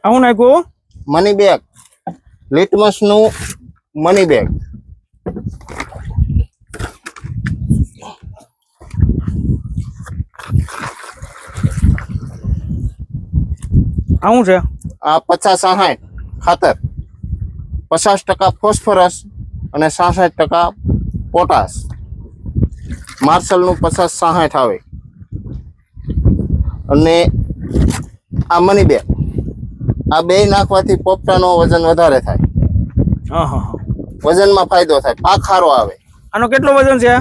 આવું નાખ્યું money bag, litmus નું મની બેગ. આવું છે આ 50-60 ખાતર, 50% ફોસ્ફરસ અને 66% પોટાશ. માર્શલ નું 50-60 આવે. અને આ મની બેગ, આ બે નાખવાથી પોપટાનો વજન વધારે થાય. હા હા હા. વજનમાં ફાયદો થાય, પાક સારો આવે. આનો કેટલો વજન છે?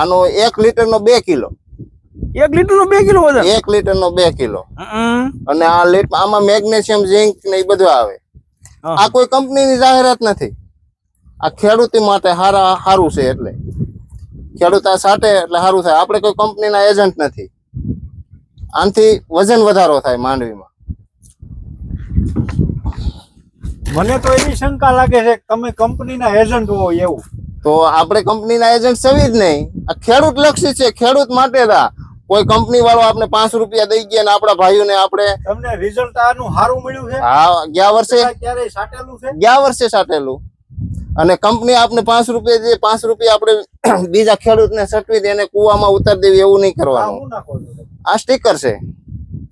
આનો 1 લીટરનો 2 કિલો. 1 લીટરનો 2 કિલો વજન? 1 લીટરનો 2 કિલો. અને આ આમાં મેગ્નેશિયમ, ઝિંક ને એ બધું આવે. આ કોઈ કંપનીની જાહેરાત નથી, આ ખેડૂત માટે સારું છે. એટલે ખેડૂત આ સાટે એટલે સારું થાય. આપણે કોઈ કંપનીના એજન્ટ નથી. આનાથી વજન વધારો થાય માંડવીમાં. મને તો એવી શંકા લાગે છે કે તમે કંપનીના એજન્ટ હો એવું. તો આપણે કંપનીના એજન્ટ સવી જ નહીં. આ ખેડૂત લક્ષી છે, ખેડૂત માટે દા. કોઈ કંપની વાળો આપણે 5 રૂપિયા દઈ ગયા ને આપણા ભાઈઓને આપણે. તમને રિઝલ્ટ આનું સારું મળ્યું છે? હા, ગયા વર્ષે ક્યારે સાટેલું છે? ગયા વર્ષે સાટેલું. અને કંપની આપણે 5 રૂપિયા દે, 5 રૂપિયા આપણે બીજા ખેડૂતને સટવી દે, એને કુવામાં ઉતાર દેવી, એવું નહીં કરવાનું. આ સ્ટીકર છે.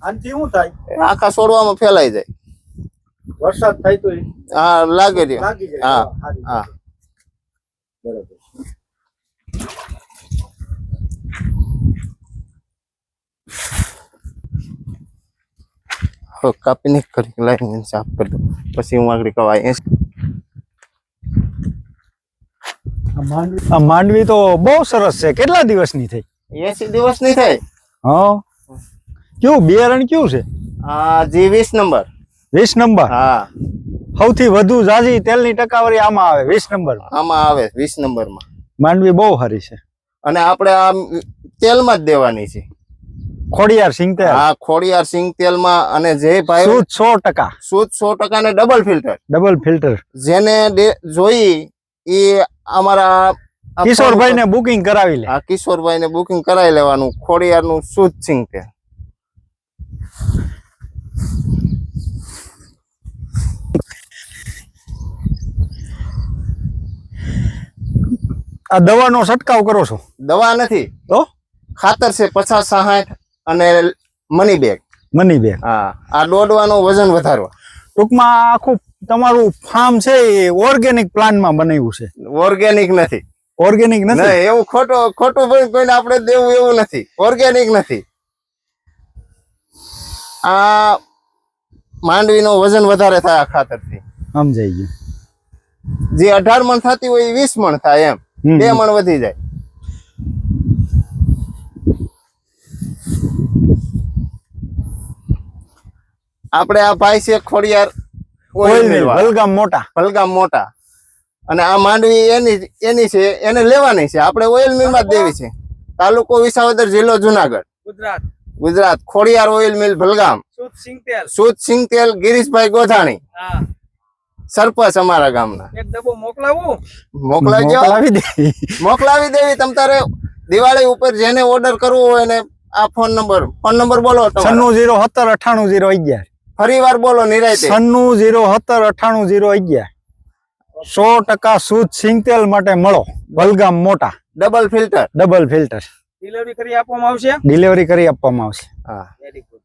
આનાથી શું થાય? આખા છોડવામાં ફેલાઈ જાય. વરસાદ થાય તો હા, લાગે છે. હા હા. બરાબર. કાપીને કરી લાઈન સાફ કરી દો, પછી હું આગળ કવાય. આ માંડવી તો બહુ સરસ છે. કેટલા દિવસની થઈ? 80 દિવસની થઈ. હા, કેવું બિયારણ કેવું છે? આ જી 20 નંબર. 20 નંબર? હા. સૌથી વધુ જાજી તેલની ટકાવારી આમાં આવે 20 નંબર. આમાં આવે 20 નંબરમાં. માંડવી બહુ સારી છે. અને આપણે આ તેલમાં જ દેવાની છે. ખોડિયાર સિંગ તેલ? હા, ખોડિયાર સિંગ તેલમાં. અને જે ભાઈ શુદ્ધ 100%, શુદ્ધ 100% ને ડબલ ફિલ્ટર. ડબલ ફિલ્ટર જેને જોઈ એ અમારા કિશોરભાઈ ને બુકિંગ કરાવી લે. આ કિશોરભાઈ ને બુકિંગ કરાવી લેવાનું. ખોડિયાર નું શુદ્ધ સિંગ તેલ. આ દવાનો છંટકાવ કરો છો? દવા નથી તો ખાતર છે. 50-60 અને મની બેગ. Money bag. હા, આ દોડવાનો વજન વધારવા. ટૂંકમાં આખું તમારું ફાર્મ છે એ ઓર્ગેનિક પ્લાનમાં બનાવ્યું છે? ઓર્ગેનિક નથી. ઓર્ગેનિક નથી? એવું ખોટું કોઈને આપણે દેવું એવું નથી. ઓર્ગેનિક નથી. આ માંડવીનો વજન વધારે થાય આ ખાતરથી. સમજાઈ ગયું. જે 18 મણ થતી હોય એ 20 મણ થાય. એમ 2 મણ વધી જાય. આપણે આ ભાઈ છે ખોડિયાર ઓઇલ મિલ, ભલગામ મોટા. ભલગામ મોટા. અને આ માંડવી એની છે, એને લેવાની છે. આપણે ઓઇલ મિલમાં જ દેવી છે. તાલુકો વિસાવદર, જિલ્લો જુનાગઢ, ગુજરાત. Khodiyar oil mill Bhalgam. શુદ્ધ સિંગ તેલ ગિરીશભાઈ ગોધાણી, સરપંચ અમારા ગામના. એક ડબ્બો મોકલાવું? મોકલાવી દેવી. તમ તારે દિવાળી ઉપર જેને ઓર્ડર કરવો હોય ને આ ફોન નંબર બોલો. 9607989011. ફરી વાર બોલો નિરાયતે. 9607989011. 100% શુદ્ધ સિંગ તેલ માટે મળો ભલગામ મોટા. Double filter. Double filter. Delivery કરી આપવામાં આવશે? ડિલિવરી કરી આપવામાં આવશે. હા. Very good.